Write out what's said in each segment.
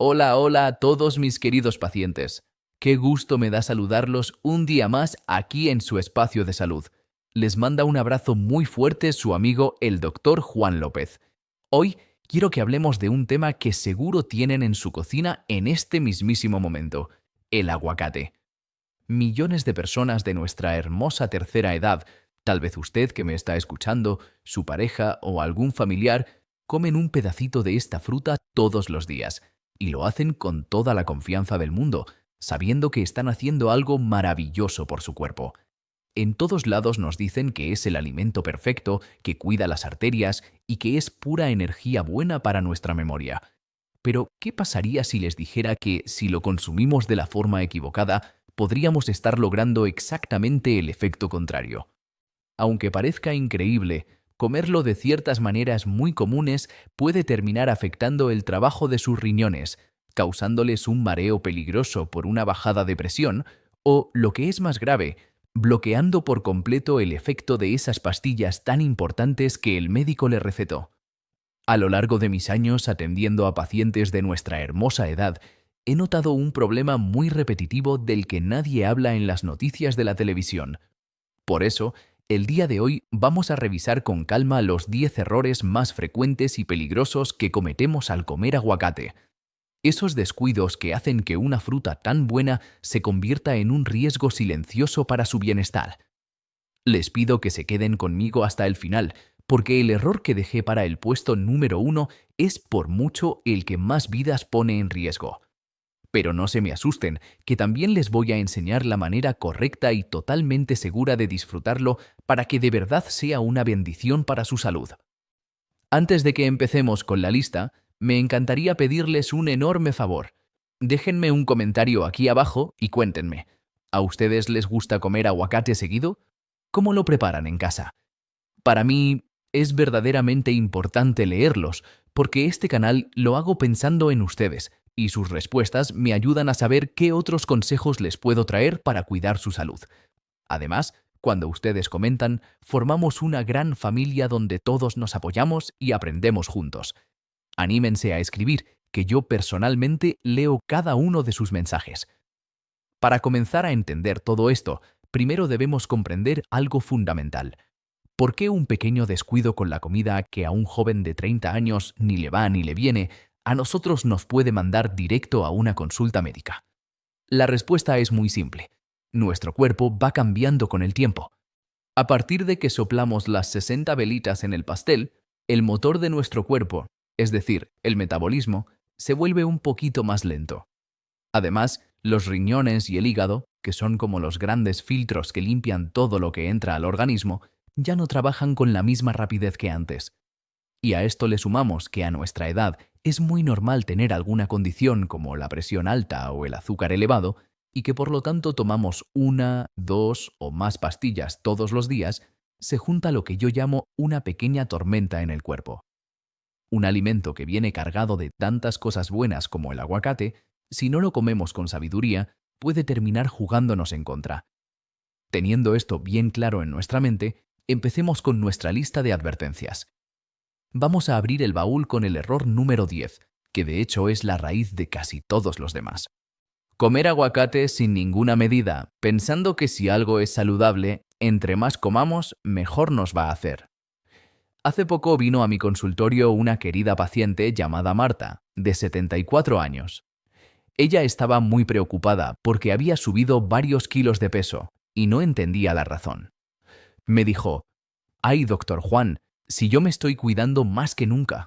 Hola, hola a todos mis queridos pacientes. Qué gusto me da saludarlos un día más aquí en su espacio de salud. Les manda un abrazo muy fuerte su amigo el doctor Juan López. Hoy quiero que hablemos de un tema que seguro tienen en su cocina en este mismísimo momento, el aguacate. Millones de personas de nuestra hermosa tercera edad, tal vez usted que me está escuchando, su pareja o algún familiar, comen un pedacito de esta fruta todos los días, y lo hacen con toda la confianza del mundo, sabiendo que están haciendo algo maravilloso por su cuerpo. En todos lados nos dicen que es el alimento perfecto, que cuida las arterias y que es pura energía buena para nuestra memoria. Pero, ¿qué pasaría si les dijera que, si lo consumimos de la forma equivocada, podríamos estar logrando exactamente el efecto contrario? Aunque parezca increíble, comerlo de ciertas maneras muy comunes puede terminar afectando el trabajo de sus riñones, causándoles un mareo peligroso por una bajada de presión o, lo que es más grave, bloqueando por completo el efecto de esas pastillas tan importantes que el médico le recetó. A lo largo de mis años atendiendo a pacientes de nuestra hermosa edad, he notado un problema muy repetitivo del que nadie habla en las noticias de la televisión. Por eso, el día de hoy vamos a revisar con calma los 10 errores más frecuentes y peligrosos que cometemos al comer aguacate. Esos descuidos que hacen que una fruta tan buena se convierta en un riesgo silencioso para su bienestar. Les pido que se queden conmigo hasta el final, porque el error que dejé para el puesto número 1 es por mucho el que más vidas pone en riesgo. Pero no se me asusten, que también les voy a enseñar la manera correcta y totalmente segura de disfrutarlo para que de verdad sea una bendición para su salud. Antes de que empecemos con la lista, me encantaría pedirles un enorme favor. Déjenme un comentario aquí abajo y cuéntenme, ¿a ustedes les gusta comer aguacate seguido? ¿Cómo lo preparan en casa? Para mí es verdaderamente importante leerlos, porque este canal lo hago pensando en ustedes, y sus respuestas me ayudan a saber qué otros consejos les puedo traer para cuidar su salud. Además, cuando ustedes comentan, formamos una gran familia donde todos nos apoyamos y aprendemos juntos. Anímense a escribir, que yo personalmente leo cada uno de sus mensajes. Para comenzar a entender todo esto, primero debemos comprender algo fundamental. ¿Por qué un pequeño descuido con la comida que a un joven de 30 años ni le va ni le viene, a nosotros nos puede mandar directo a una consulta médica? La respuesta es muy simple. Nuestro cuerpo va cambiando con el tiempo. A partir de que soplamos las 60 velitas en el pastel, el motor de nuestro cuerpo, es decir, el metabolismo, se vuelve un poquito más lento. Además, los riñones y el hígado, que son como los grandes filtros que limpian todo lo que entra al organismo, ya no trabajan con la misma rapidez que antes. Y a esto le sumamos que a nuestra edad es muy normal tener alguna condición como la presión alta o el azúcar elevado, y que por lo tanto tomamos una, dos o más pastillas todos los días, se junta lo que yo llamo una pequeña tormenta en el cuerpo. Un alimento que viene cargado de tantas cosas buenas como el aguacate, si no lo comemos con sabiduría, puede terminar jugándonos en contra. Teniendo esto bien claro en nuestra mente, empecemos con nuestra lista de advertencias. Vamos a abrir el baúl con el error número 10, que de hecho es la raíz de casi todos los demás. Comer aguacate sin ninguna medida, pensando que si algo es saludable, entre más comamos, mejor nos va a hacer. Hace poco vino a mi consultorio una querida paciente llamada Marta, de 74 años. Ella estaba muy preocupada porque había subido varios kilos de peso y no entendía la razón. Me dijo: «Ay, doctor Juan, si yo me estoy cuidando más que nunca.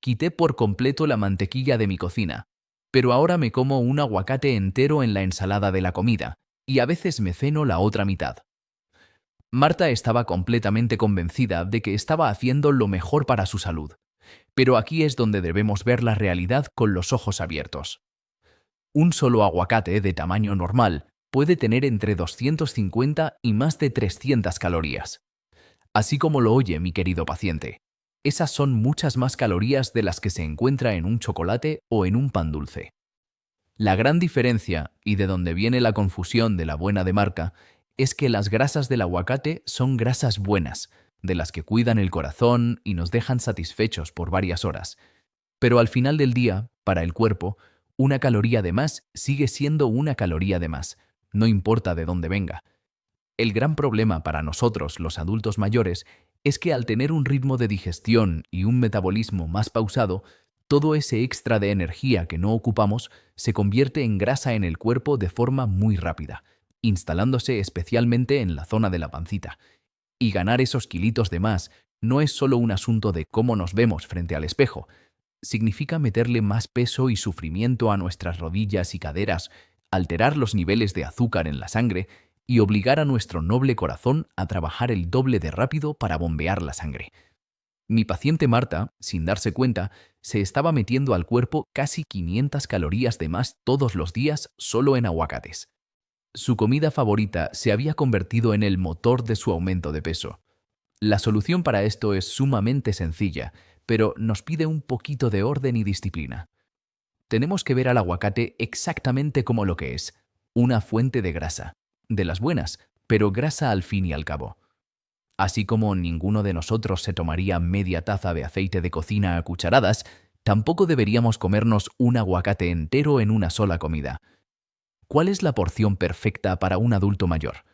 Quité por completo la mantequilla de mi cocina, pero ahora me como un aguacate entero en la ensalada de la comida y a veces me ceno la otra mitad». Marta estaba completamente convencida de que estaba haciendo lo mejor para su salud, pero aquí es donde debemos ver la realidad con los ojos abiertos. Un solo aguacate de tamaño normal puede tener entre 250 y más de 300 calorías. Así como lo oye, mi querido paciente, esas son muchas más calorías de las que se encuentra en un chocolate o en un pan dulce. La gran diferencia, y de donde viene la confusión de la buena de marca, es que las grasas del aguacate son grasas buenas, de las que cuidan el corazón y nos dejan satisfechos por varias horas. Pero al final del día, para el cuerpo, Una caloría de más sigue siendo una caloría de más, no importa de dónde venga. El gran problema para nosotros, los adultos mayores, es que al tener un ritmo de digestión y un metabolismo más pausado, todo ese extra de energía que no ocupamos se convierte en grasa en el cuerpo de forma muy rápida, instalándose especialmente en la zona de la pancita. Y ganar esos kilitos de más no es solo un asunto de cómo nos vemos frente al espejo, significa meterle más peso y sufrimiento a nuestras rodillas y caderas, alterar los niveles de azúcar en la sangre y obligar a nuestro noble corazón a trabajar el doble de rápido para bombear la sangre. Mi paciente Marta, sin darse cuenta, se estaba metiendo al cuerpo casi 500 calorías de más todos los días solo en aguacates. Su comida favorita se había convertido en el motor de su aumento de peso. La solución para esto es sumamente sencilla, pero nos pide un poquito de orden y disciplina. Tenemos que ver al aguacate exactamente como lo que es, una fuente de grasa, de las buenas, pero grasa al fin y al cabo. Así como ninguno de nosotros se tomaría media taza de aceite de cocina a cucharadas, tampoco deberíamos comernos un aguacate entero en una sola comida. ¿Cuál es la porción perfecta para un adulto mayor?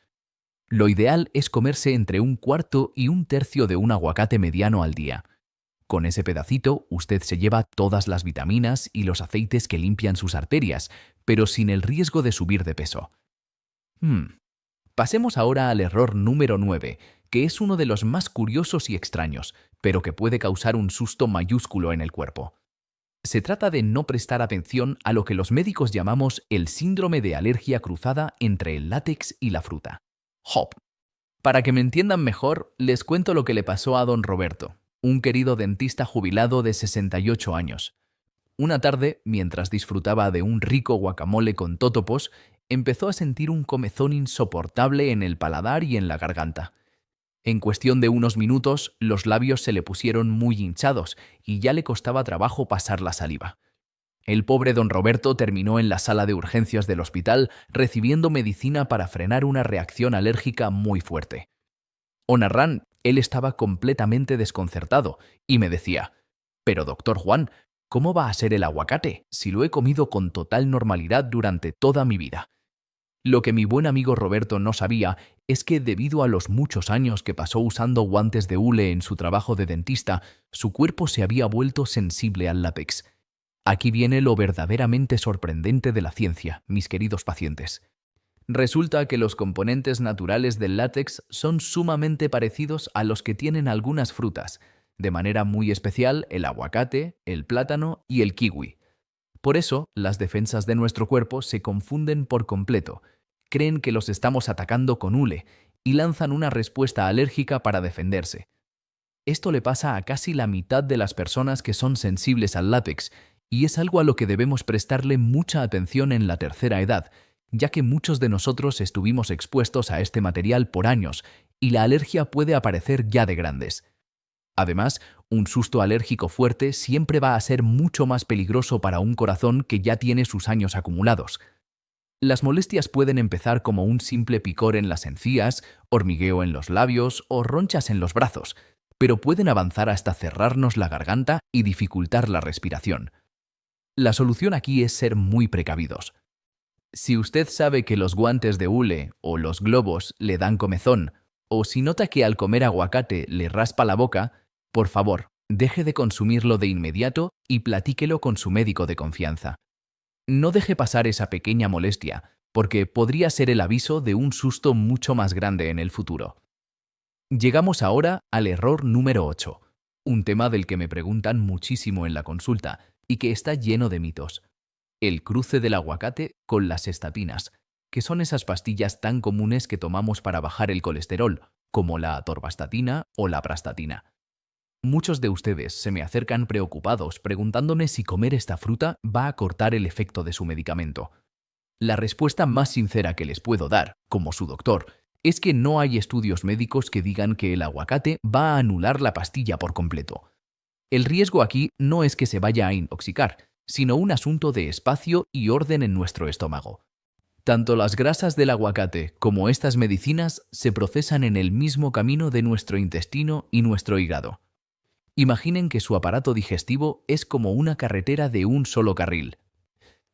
Lo ideal es comerse entre un cuarto y un tercio de un aguacate mediano al día. Con ese pedacito, usted se lleva todas las vitaminas y los aceites que limpian sus arterias, pero sin el riesgo de subir de peso. Pasemos ahora al error número 9, que es uno de los más curiosos y extraños, pero que puede causar un susto mayúsculo en el cuerpo. Se trata de no prestar atención a lo que los médicos llamamos el síndrome de alergia cruzada entre el látex y la fruta. HOP. Para que me entiendan mejor, les cuento lo que le pasó a don Roberto, un querido dentista jubilado de 68 años. Una tarde, mientras disfrutaba de un rico guacamole con totopos, empezó a sentir un comezón insoportable en el paladar y en la garganta. En cuestión de unos minutos, los labios se le pusieron muy hinchados y ya le costaba trabajo pasar la saliva. El pobre don Roberto terminó en la sala de urgencias del hospital recibiendo medicina para frenar una reacción alérgica muy fuerte. Onarran, él estaba completamente desconcertado y me decía: «Pero doctor Juan, ¿cómo va a ser el aguacate si lo he comido con total normalidad durante toda mi vida?». Lo que mi buen amigo Roberto no sabía es que debido a los muchos años que pasó usando guantes de hule en su trabajo de dentista, su cuerpo se había vuelto sensible al látex. Aquí viene lo verdaderamente sorprendente de la ciencia, mis queridos pacientes. Resulta que los componentes naturales del látex son sumamente parecidos a los que tienen algunas frutas, de manera muy especial el aguacate, el plátano y el kiwi. Por eso, las defensas de nuestro cuerpo se confunden por completo, creen que los estamos atacando con hule y lanzan una respuesta alérgica para defenderse. Esto le pasa a casi la mitad de las personas que son sensibles al látex y es algo a lo que debemos prestarle mucha atención en la tercera edad, ya que muchos de nosotros estuvimos expuestos a este material por años y la alergia puede aparecer ya de grandes. Además, un susto alérgico fuerte siempre va a ser mucho más peligroso para un corazón que ya tiene sus años acumulados. Las molestias pueden empezar como un simple picor en las encías, hormigueo en los labios o ronchas en los brazos, pero pueden avanzar hasta cerrarnos la garganta y dificultar la respiración. La solución aquí es ser muy precavidos. Si usted sabe que los guantes de hule o los globos le dan comezón, o si nota que al comer aguacate le raspa la boca, por favor, deje de consumirlo de inmediato y platíquelo con su médico de confianza. No deje pasar esa pequeña molestia, porque podría ser el aviso de un susto mucho más grande en el futuro. Llegamos ahora al error número 8, un tema del que me preguntan muchísimo en la consulta y que está lleno de mitos. El cruce del aguacate con las estatinas, que son esas pastillas tan comunes que tomamos para bajar el colesterol, como la atorvastatina o la prastatina. Muchos de ustedes se me acercan preocupados preguntándome si comer esta fruta va a cortar el efecto de su medicamento. La respuesta más sincera que les puedo dar, como su doctor, es que no hay estudios médicos que digan que el aguacate va a anular la pastilla por completo. El riesgo aquí no es que se vaya a intoxicar, sino un asunto de espacio y orden en nuestro estómago. Tanto las grasas del aguacate como estas medicinas se procesan en el mismo camino de nuestro intestino y nuestro hígado. Imaginen que su aparato digestivo es como una carretera de un solo carril.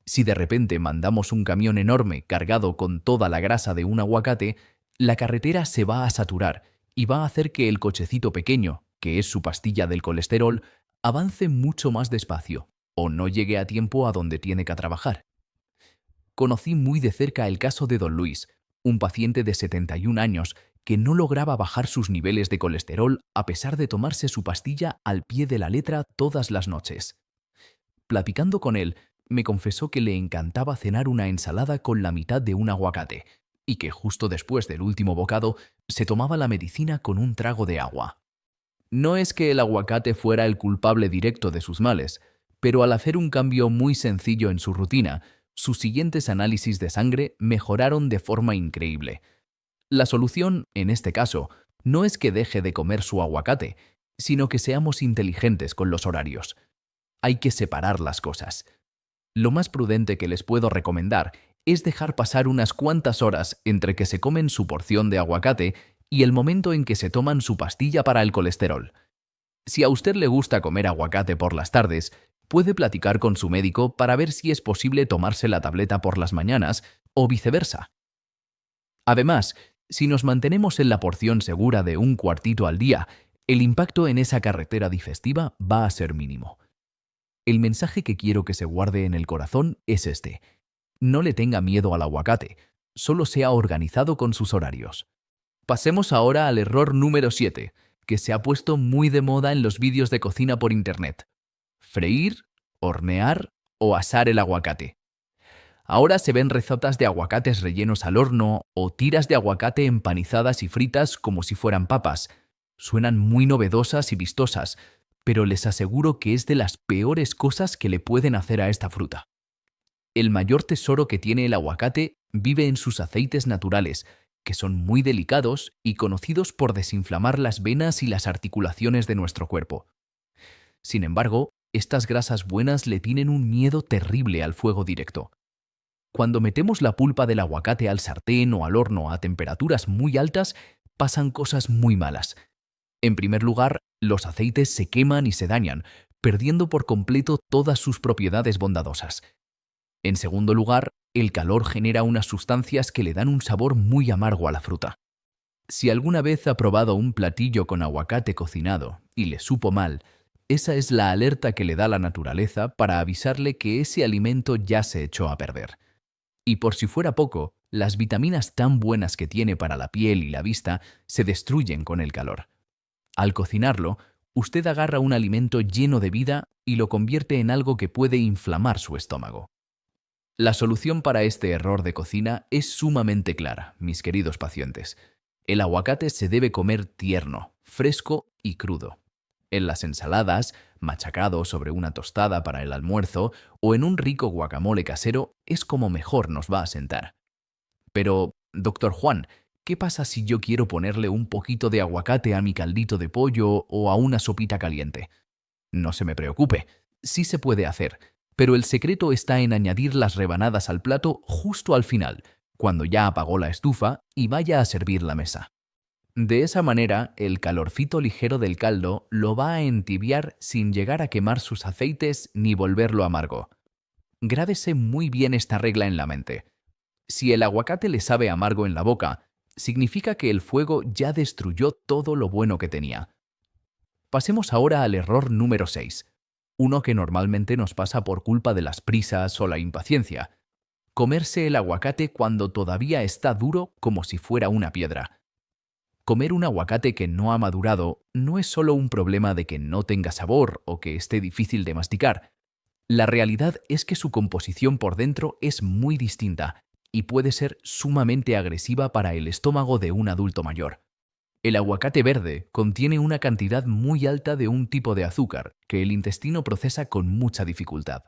Si de repente mandamos un camión enorme cargado con toda la grasa de un aguacate, la carretera se va a saturar y va a hacer que el cochecito pequeño, que es su pastilla del colesterol, avance mucho más despacio o no llegue a tiempo a donde tiene que trabajar. Conocí muy de cerca el caso de don Luis, un paciente de 71 años que no lograba bajar sus niveles de colesterol a pesar de tomarse su pastilla al pie de la letra todas las noches. Platicando con él, me confesó que le encantaba cenar una ensalada con la mitad de un aguacate y que justo después del último bocado se tomaba la medicina con un trago de agua. No es que el aguacate fuera el culpable directo de sus males, pero al hacer un cambio muy sencillo en su rutina, sus siguientes análisis de sangre mejoraron de forma increíble. La solución, en este caso, no es que deje de comer su aguacate, sino que seamos inteligentes con los horarios. Hay que separar las cosas. Lo más prudente que les puedo recomendar es dejar pasar unas cuantas horas entre que se comen su porción de aguacate y el momento en que se toman su pastilla para el colesterol. Si a usted le gusta comer aguacate por las tardes, puede platicar con su médico para ver si es posible tomarse la tableta por las mañanas o viceversa. Además, si nos mantenemos en la porción segura de un cuartito al día, el impacto en esa carretera digestiva va a ser mínimo. El mensaje que quiero que se guarde en el corazón es este. No le tenga miedo al aguacate, solo sea organizado con sus horarios. Pasemos ahora al error número 7, que se ha puesto muy de moda en los vídeos de cocina por internet. Freír, hornear o asar el aguacate. Ahora se ven recetas de aguacates rellenos al horno o tiras de aguacate empanizadas y fritas como si fueran papas. Suenan muy novedosas y vistosas, pero les aseguro que es de las peores cosas que le pueden hacer a esta fruta. El mayor tesoro que tiene el aguacate vive en sus aceites naturales, que son muy delicados y conocidos por desinflamar las venas y las articulaciones de nuestro cuerpo. Sin embargo, estas grasas buenas le tienen un miedo terrible al fuego directo. Cuando metemos la pulpa del aguacate al sartén o al horno a temperaturas muy altas, pasan cosas muy malas. En primer lugar, los aceites se queman y se dañan, perdiendo por completo todas sus propiedades bondadosas. En segundo lugar, el calor genera unas sustancias que le dan un sabor muy amargo a la fruta. Si alguna vez ha probado un platillo con aguacate cocinado y le supo mal, esa es la alerta que le da la naturaleza para avisarle que ese alimento ya se echó a perder. Y por si fuera poco, las vitaminas tan buenas que tiene para la piel y la vista se destruyen con el calor. Al cocinarlo, usted agarra un alimento lleno de vida y lo convierte en algo que puede inflamar su estómago. La solución para este error de cocina es sumamente clara, mis queridos pacientes. El aguacate se debe comer tierno, fresco y crudo. En las ensaladas, machacado sobre una tostada para el almuerzo o en un rico guacamole casero es como mejor nos va a sentar. Pero, doctor Juan, ¿qué pasa si yo quiero ponerle un poquito de aguacate a mi caldito de pollo o a una sopita caliente? No se me preocupe, sí se puede hacer, pero el secreto está en añadir las rebanadas al plato justo al final, cuando ya apagó la estufa y vaya a servir la mesa. De esa manera, el calorcito ligero del caldo lo va a entibiar sin llegar a quemar sus aceites ni volverlo amargo. Grábese muy bien esta regla en la mente. Si el aguacate le sabe amargo en la boca, significa que el fuego ya destruyó todo lo bueno que tenía. Pasemos ahora al error número 6, uno que normalmente nos pasa por culpa de las prisas o la impaciencia. Comerse el aguacate cuando todavía está duro como si fuera una piedra. Comer un aguacate que no ha madurado no es solo un problema de que no tenga sabor o que esté difícil de masticar. La realidad es que su composición por dentro es muy distinta y puede ser sumamente agresiva para el estómago de un adulto mayor. El aguacate verde contiene una cantidad muy alta de un tipo de azúcar que el intestino procesa con mucha dificultad.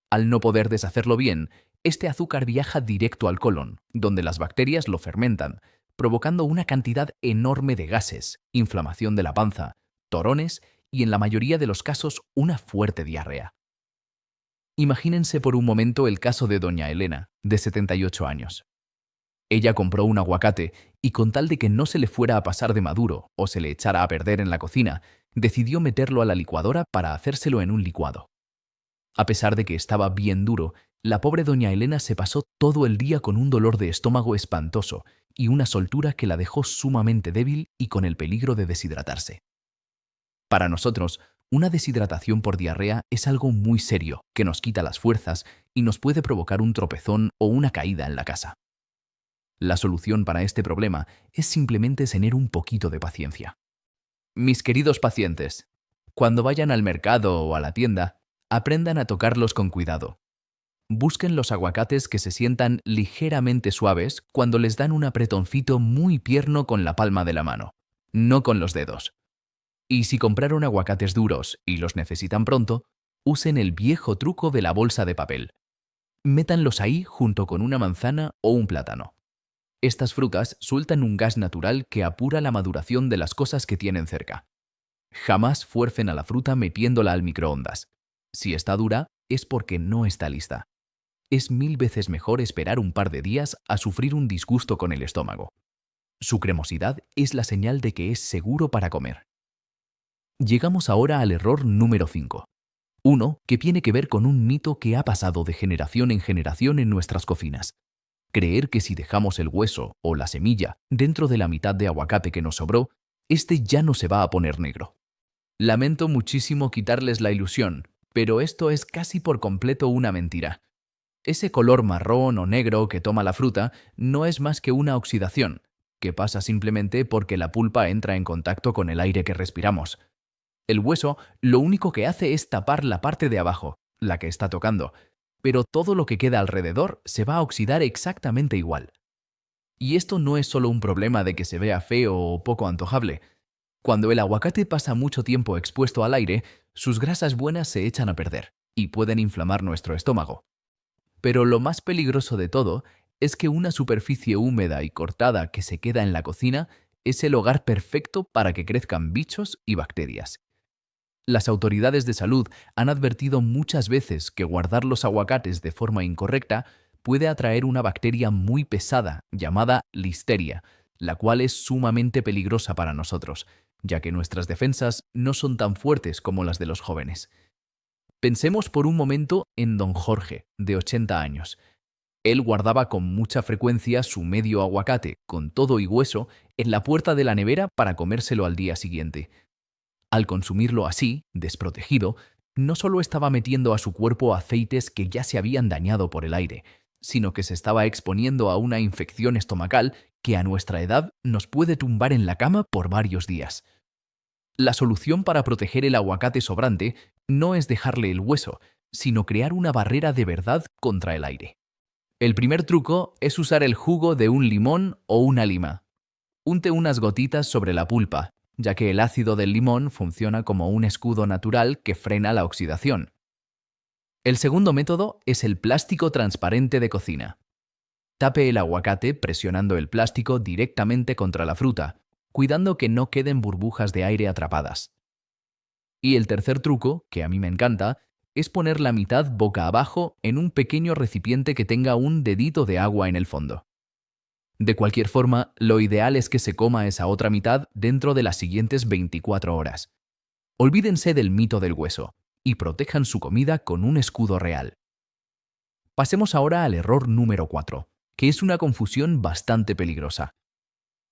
Al no poder deshacerlo bien, este azúcar viaja directo al colon, donde las bacterias lo fermentan, provocando una cantidad enorme de gases, inflamación de la panza, torones y, en la mayoría de los casos, una fuerte diarrea. Imagínense por un momento el caso de doña Elena, de 78 años. Ella compró un aguacate y, con tal de que no se le fuera a pasar de maduro o se le echara a perder en la cocina, decidió meterlo a la licuadora para hacérselo en un licuado. A pesar de que estaba bien duro, la pobre doña Elena se pasó todo el día con un dolor de estómago espantoso y una soltura que la dejó sumamente débil y con el peligro de deshidratarse. Para nosotros, una deshidratación por diarrea es algo muy serio que nos quita las fuerzas y nos puede provocar un tropezón o una caída en la casa. La solución para este problema es simplemente tener un poquito de paciencia. Mis queridos pacientes, cuando vayan al mercado o a la tienda, aprendan a tocarlos con cuidado. Busquen los aguacates que se sientan ligeramente suaves cuando les dan un apretoncito muy tierno con la palma de la mano, no con los dedos. Y si compraron aguacates duros y los necesitan pronto, usen el viejo truco de la bolsa de papel. Métanlos ahí junto con una manzana o un plátano. Estas frutas sueltan un gas natural que apura la maduración de las cosas que tienen cerca. Jamás fuercen a la fruta metiéndola al microondas. Si está dura, es porque no está lista. Es 1000 veces mejor esperar un par de días a sufrir un disgusto con el estómago. Su cremosidad es la señal de que es seguro para comer. Llegamos ahora al error número 5. Uno que tiene que ver con un mito que ha pasado de generación en generación en nuestras cocinas. Creer que si dejamos el hueso o la semilla dentro de la mitad de aguacate que nos sobró, este ya no se va a poner negro. Lamento muchísimo quitarles la ilusión, pero esto es casi por completo una mentira. Ese color marrón o negro que toma la fruta no es más que una oxidación, que pasa simplemente porque la pulpa entra en contacto con el aire que respiramos. El hueso lo único que hace es tapar la parte de abajo, la que está tocando, pero todo lo que queda alrededor se va a oxidar exactamente igual. Y esto no es solo un problema de que se vea feo o poco antojable. Cuando el aguacate pasa mucho tiempo expuesto al aire, sus grasas buenas se echan a perder y pueden inflamar nuestro estómago. Pero lo más peligroso de todo es que una superficie húmeda y cortada que se queda en la cocina es el hogar perfecto para que crezcan bichos y bacterias. Las autoridades de salud han advertido muchas veces que guardar los aguacates de forma incorrecta puede atraer una bacteria muy pesada llamada Listeria, la cual es sumamente peligrosa para nosotros, ya que nuestras defensas no son tan fuertes como las de los jóvenes. Pensemos por un momento en don Jorge, de 80 años. Él guardaba con mucha frecuencia su medio aguacate, con todo y hueso, en la puerta de la nevera para comérselo al día siguiente. Al consumirlo así, desprotegido, no solo estaba metiendo a su cuerpo aceites que ya se habían dañado por el aire, sino que se estaba exponiendo a una infección estomacal que a nuestra edad nos puede tumbar en la cama por varios días. La solución para proteger el aguacate sobrante no es dejarle el hueso, sino crear una barrera de verdad contra el aire. El primer truco es usar el jugo de un limón o una lima. Unte unas gotitas sobre la pulpa, ya que el ácido del limón funciona como un escudo natural que frena la oxidación. El segundo método es el plástico transparente de cocina. Tape el aguacate presionando el plástico directamente contra la fruta, cuidando que no queden burbujas de aire atrapadas. Y el tercer truco, que a mí me encanta, es poner la mitad boca abajo en un pequeño recipiente que tenga un dedito de agua en el fondo. De cualquier forma, lo ideal es que se coma esa otra mitad dentro de las siguientes 24 horas. Olvídense del mito del hueso y protejan su comida con un escudo real. Pasemos ahora al error número 4, que es una confusión bastante peligrosa.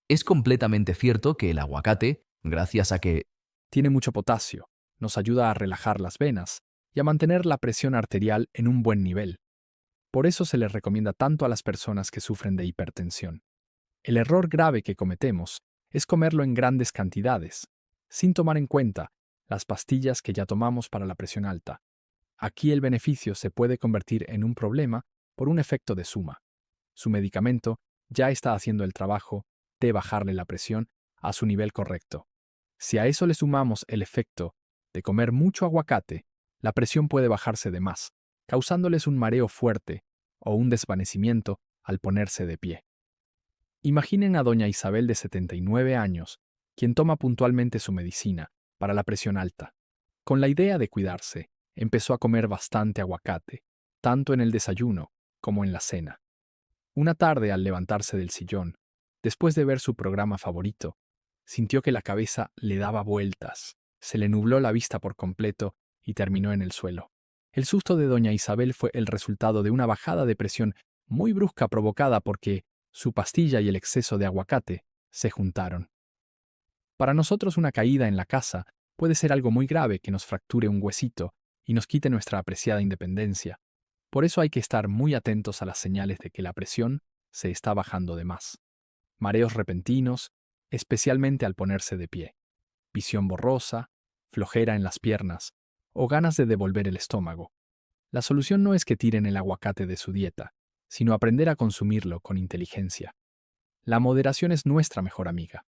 Es completamente cierto que el aguacate, gracias a que Tiene mucho potasio, nos ayuda a relajar las venas y a mantener la presión arterial en un buen nivel. Por eso se les recomienda tanto a las personas que sufren de hipertensión. El error grave que cometemos es comerlo en grandes cantidades, sin tomar en cuenta las pastillas que ya tomamos para la presión alta. Aquí el beneficio se puede convertir en un problema por un efecto de suma. Su medicamento ya está haciendo el trabajo de bajarle la presión a su nivel correcto. Si a eso le sumamos el efecto de comer mucho aguacate, la presión puede bajarse de más, causándoles un mareo fuerte o un desvanecimiento al ponerse de pie. Imaginen a doña Isabel de 79 años, quien toma puntualmente su medicina para la presión alta. Con la idea de cuidarse, empezó a comer bastante aguacate, tanto en el desayuno como en la cena. Una tarde, al levantarse del sillón, después de ver su programa favorito, sintió que la cabeza le daba vueltas, se le nubló la vista por completo y terminó en el suelo. El susto de doña Isabel fue el resultado de una bajada de presión muy brusca provocada porque su pastilla y el exceso de aguacate se juntaron. Para nosotros una caída en la casa puede ser algo muy grave que nos fracture un huesito y nos quite nuestra apreciada independencia. Por eso hay que estar muy atentos a las señales de que la presión se está bajando de más. Mareos repentinos, especialmente al ponerse de pie. Visión borrosa, flojera en las piernas o ganas de devolver el estómago. La solución no es que tiren el aguacate de su dieta, sino aprender a consumirlo con inteligencia. La moderación es nuestra mejor amiga.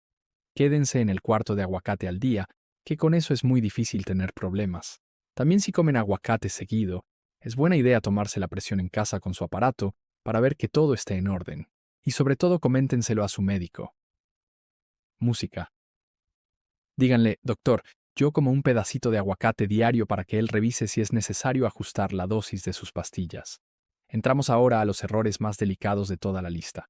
Quédense en el cuarto de aguacate al día, que con eso es muy difícil tener problemas. También si comen aguacate seguido, es buena idea tomarse la presión en casa con su aparato para ver que todo esté en orden. Y sobre todo coméntenselo a su médico. Música. Díganle, doctor, yo como un pedacito de aguacate diario para que él revise si es necesario ajustar la dosis de sus pastillas. Entramos ahora a los errores más delicados de toda la lista.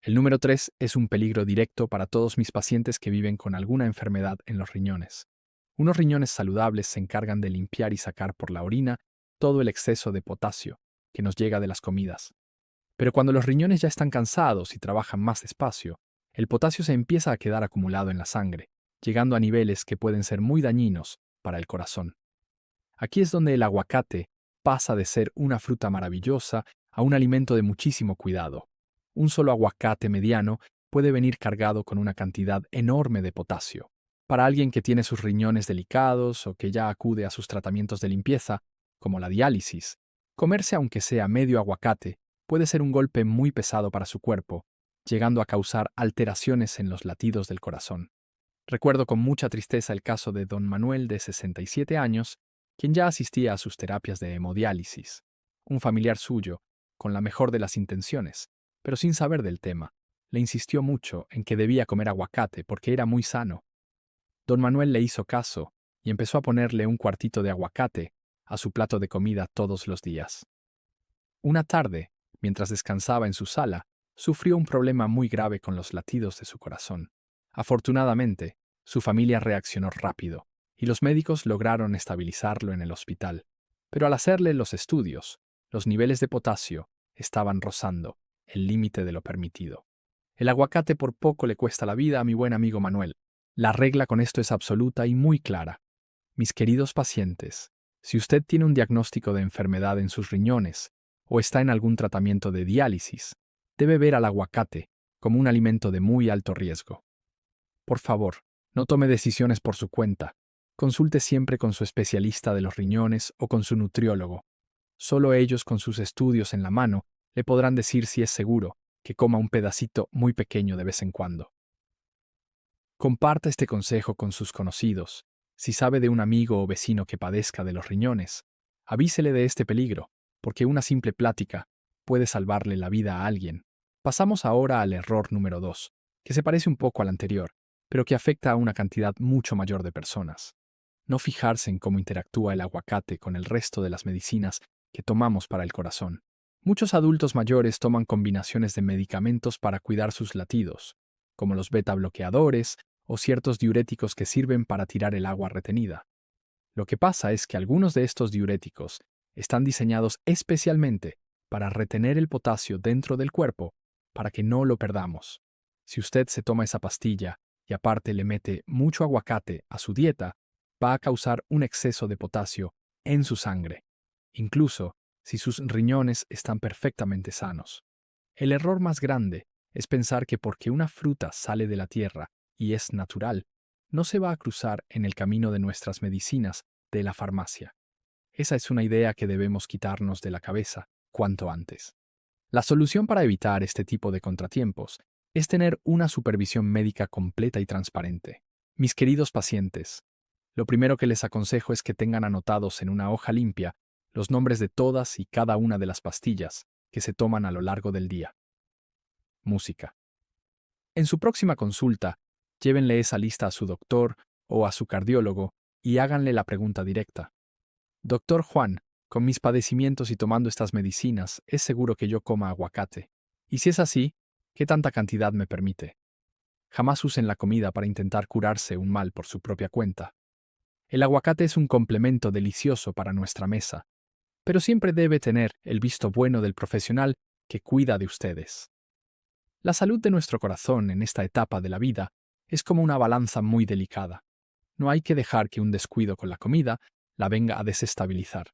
El número 3 es un peligro directo para todos mis pacientes que viven con alguna enfermedad en los riñones. Unos riñones saludables se encargan de limpiar y sacar por la orina todo el exceso de potasio que nos llega de las comidas. Pero cuando los riñones ya están cansados y trabajan más despacio, el potasio se empieza a quedar acumulado en la sangre, llegando a niveles que pueden ser muy dañinos para el corazón. Aquí es donde el aguacate pasa de ser una fruta maravillosa a un alimento de muchísimo cuidado. Un solo aguacate mediano puede venir cargado con una cantidad enorme de potasio. Para alguien que tiene sus riñones delicados o que ya acude a sus tratamientos de limpieza, como la diálisis, comerse aunque sea medio aguacate puede ser un golpe muy pesado para su cuerpo, llegando a causar alteraciones en los latidos del corazón. Recuerdo con mucha tristeza el caso de don Manuel, de 67 años, quien ya asistía a sus terapias de hemodiálisis. Un familiar suyo, con la mejor de las intenciones, pero sin saber del tema, le insistió mucho en que debía comer aguacate porque era muy sano. Don Manuel le hizo caso y empezó a ponerle un cuartito de aguacate a su plato de comida todos los días. Una tarde, mientras descansaba en su sala, sufrió un problema muy grave con los latidos de su corazón. Afortunadamente, su familia reaccionó rápido y los médicos lograron estabilizarlo en el hospital. Pero al hacerle los estudios, los niveles de potasio estaban rozando el límite de lo permitido. El aguacate por poco le cuesta la vida a mi buen amigo Manuel. La regla con esto es absoluta y muy clara. Mis queridos pacientes, si usted tiene un diagnóstico de enfermedad en sus riñones o está en algún tratamiento de diálisis, debe ver al aguacate como un alimento de muy alto riesgo. Por favor, no tome decisiones por su cuenta. Consulte siempre con su especialista de los riñones o con su nutriólogo. Solo ellos, con sus estudios en la mano, le podrán decir si es seguro que coma un pedacito muy pequeño de vez en cuando. Comparta este consejo con sus conocidos. Si sabe de un amigo o vecino que padezca de los riñones, avísele de este peligro, porque una simple plática puede salvarle la vida a alguien. Pasamos ahora al error número 2, que se parece un poco al anterior, pero que afecta a una cantidad mucho mayor de personas. No fijarse en cómo interactúa el aguacate con el resto de las medicinas que tomamos para el corazón. Muchos adultos mayores toman combinaciones de medicamentos para cuidar sus latidos, como los beta bloqueadores o ciertos diuréticos que sirven para tirar el agua retenida. Lo que pasa es que algunos de estos diuréticos están diseñados especialmente para retener el potasio dentro del cuerpo para que no lo perdamos. Si usted se toma esa pastilla y aparte le mete mucho aguacate a su dieta, va a causar un exceso de potasio en su sangre, incluso si sus riñones están perfectamente sanos. El error más grande es pensar que porque una fruta sale de la tierra y es natural, no se va a cruzar en el camino de nuestras medicinas de la farmacia. Esa es una idea que debemos quitarnos de la cabeza cuanto antes. La solución para evitar este tipo de contratiempos es tener una supervisión médica completa y transparente. Mis queridos pacientes, lo primero que les aconsejo es que tengan anotados en una hoja limpia los nombres de todas y cada una de las pastillas que se toman a lo largo del día. Música. En su próxima consulta, llévenle esa lista a su doctor o a su cardiólogo y háganle la pregunta directa. Doctor Juan, con mis padecimientos y tomando estas medicinas, ¿es seguro que yo coma aguacate? Y si es así, ¿qué tanta cantidad me permite? Jamás usen la comida para intentar curarse un mal por su propia cuenta. El aguacate es un complemento delicioso para nuestra mesa, pero siempre debe tener el visto bueno del profesional que cuida de ustedes. La salud de nuestro corazón en esta etapa de la vida es como una balanza muy delicada. No hay que dejar que un descuido con la comida la venga a desestabilizar.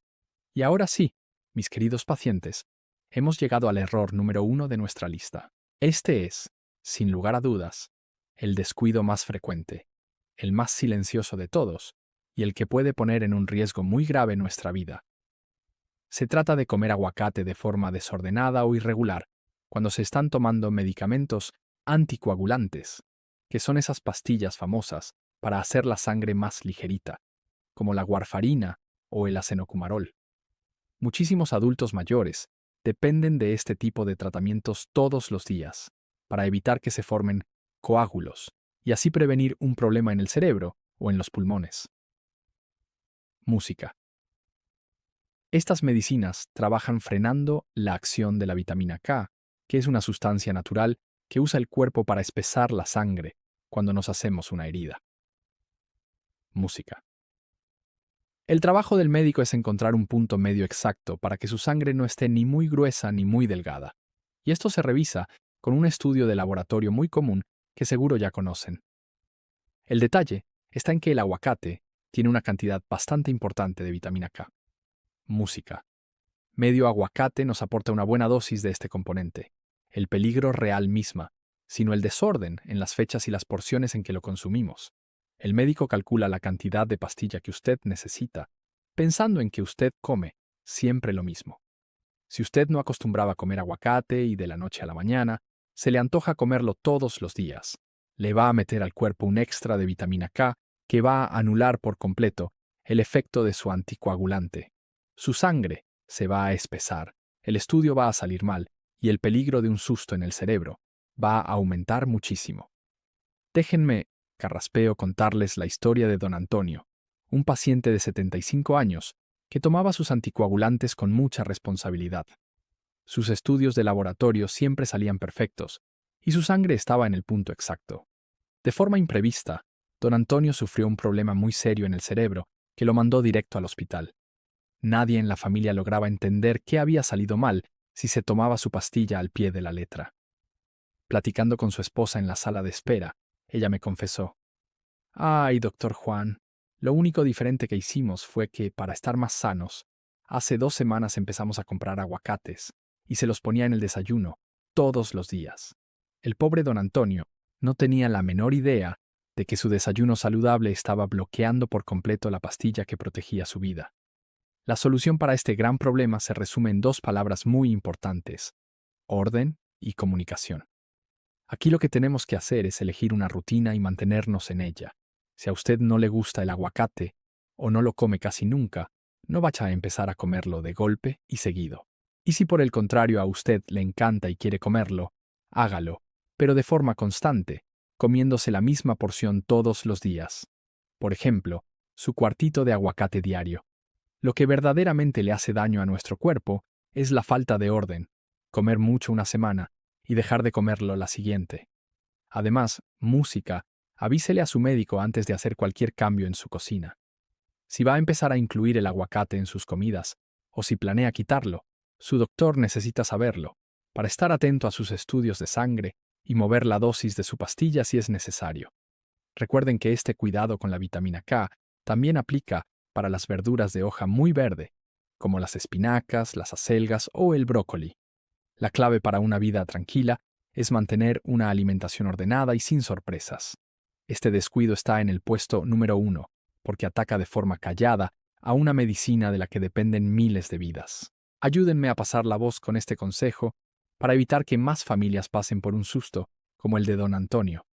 Y ahora sí, mis queridos pacientes, hemos llegado al error número 1 de nuestra lista. Este es, sin lugar a dudas, el descuido más frecuente, el más silencioso de todos y el que puede poner en un riesgo muy grave nuestra vida. Se trata de comer aguacate de forma desordenada o irregular cuando se están tomando medicamentos anticoagulantes, que son esas pastillas famosas para hacer la sangre más ligerita, como la warfarina o el acenocumarol. Muchísimos adultos mayores dependen de este tipo de tratamientos todos los días para evitar que se formen coágulos y así prevenir un problema en el cerebro o en los pulmones. Música. Estas medicinas trabajan frenando la acción de la vitamina K, que es una sustancia natural que usa el cuerpo para espesar la sangre cuando nos hacemos una herida. Música. El trabajo del médico es encontrar un punto medio exacto para que su sangre no esté ni muy gruesa ni muy delgada. Y esto se revisa con un estudio de laboratorio muy común que seguro ya conocen. El detalle está en que el aguacate tiene una cantidad bastante importante de vitamina K. Música. Medio aguacate nos aporta una buena dosis de este componente, el peligro real misma, sino el desorden en las fechas y las porciones en que lo consumimos. El médico calcula la cantidad de pastilla que usted necesita, pensando en que usted come siempre lo mismo. Si usted no acostumbraba a comer aguacate y de la noche a la mañana, se le antoja comerlo todos los días. Le va a meter al cuerpo un extra de vitamina K que va a anular por completo el efecto de su anticoagulante. Su sangre se va a espesar, el estudio va a salir mal y el peligro de un susto en el cerebro va a aumentar muchísimo. Déjenme, carraspeo, contarles la historia de don Antonio, un paciente de 75 años que tomaba sus anticoagulantes con mucha responsabilidad. Sus estudios de laboratorio siempre salían perfectos y su sangre estaba en el punto exacto. De forma imprevista, don Antonio sufrió un problema muy serio en el cerebro que lo mandó directo al hospital. Nadie en la familia lograba entender qué había salido mal si se tomaba su pastilla al pie de la letra. Platicando con su esposa en la sala de espera, ella me confesó: «Ay, doctor Juan, lo único diferente que hicimos fue que, para estar más sanos, hace 2 semanas empezamos a comprar aguacates y se los ponía en el desayuno, todos los días». El pobre don Antonio no tenía la menor idea de que su desayuno saludable estaba bloqueando por completo la pastilla que protegía su vida. La solución para este gran problema se resume en 2 palabras muy importantes: orden y comunicación. Aquí lo que tenemos que hacer es elegir una rutina y mantenernos en ella. Si a usted no le gusta el aguacate o no lo come casi nunca, no vaya a empezar a comerlo de golpe y seguido. Y si por el contrario a usted le encanta y quiere comerlo, hágalo, pero de forma constante, comiéndose la misma porción todos los días. Por ejemplo, su cuartito de aguacate diario. Lo que verdaderamente le hace daño a nuestro cuerpo es la falta de orden, comer mucho una semana y dejar de comerlo la siguiente. Además, música, avísele a su médico antes de hacer cualquier cambio en su cocina. Si va a empezar a incluir el aguacate en sus comidas, o si planea quitarlo, su doctor necesita saberlo, para estar atento a sus estudios de sangre y mover la dosis de su pastilla si es necesario. Recuerden que este cuidado con la vitamina K también aplica para las verduras de hoja muy verde, como las espinacas, las acelgas o el brócoli. La clave para una vida tranquila es mantener una alimentación ordenada y sin sorpresas. Este descuido está en el puesto número 1, porque ataca de forma callada a una medicina de la que dependen miles de vidas. Ayúdenme a pasar la voz con este consejo para evitar que más familias pasen por un susto como el de don Antonio.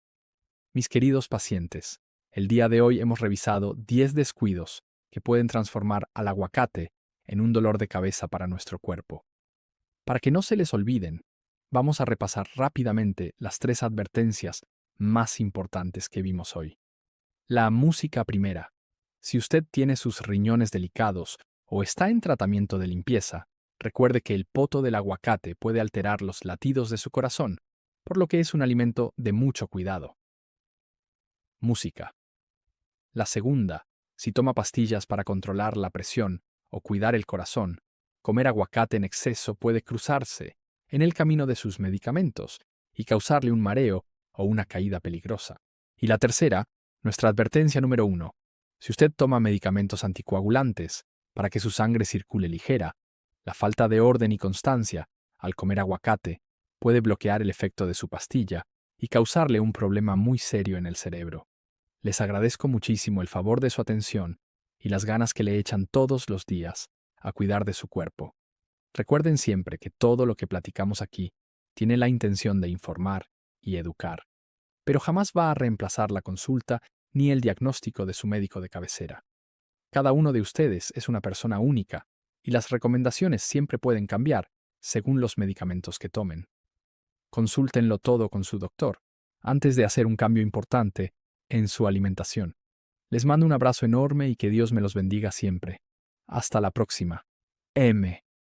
Mis queridos pacientes, el día de hoy hemos revisado 10 descuidos que pueden transformar al aguacate en un dolor de cabeza para nuestro cuerpo. Para que no se les olviden, vamos a repasar rápidamente las 3 advertencias más importantes que vimos hoy. La música primera. Si usted tiene sus riñones delicados o está en tratamiento de limpieza, recuerde que el poto del aguacate puede alterar los latidos de su corazón, por lo que es un alimento de mucho cuidado. Música. La segunda. Si toma pastillas para controlar la presión o cuidar el corazón, Comer aguacate en exceso puede cruzarse en el camino de sus medicamentos y causarle un mareo o una caída peligrosa. Y la tercera, nuestra advertencia número 1. Si usted toma medicamentos anticoagulantes para que su sangre circule ligera, la falta de orden y constancia al comer aguacate puede bloquear el efecto de su pastilla y causarle un problema muy serio en el cerebro. Les agradezco muchísimo el favor de su atención y las ganas que le echan todos los días a cuidar de su cuerpo. Recuerden siempre que todo lo que platicamos aquí tiene la intención de informar y educar, pero jamás va a reemplazar la consulta ni el diagnóstico de su médico de cabecera. Cada uno de ustedes es una persona única y las recomendaciones siempre pueden cambiar según los medicamentos que tomen. Consúltenlo todo con su doctor antes de hacer un cambio importante en su alimentación. Les mando un abrazo enorme y que Dios me los bendiga siempre. Hasta la próxima. M.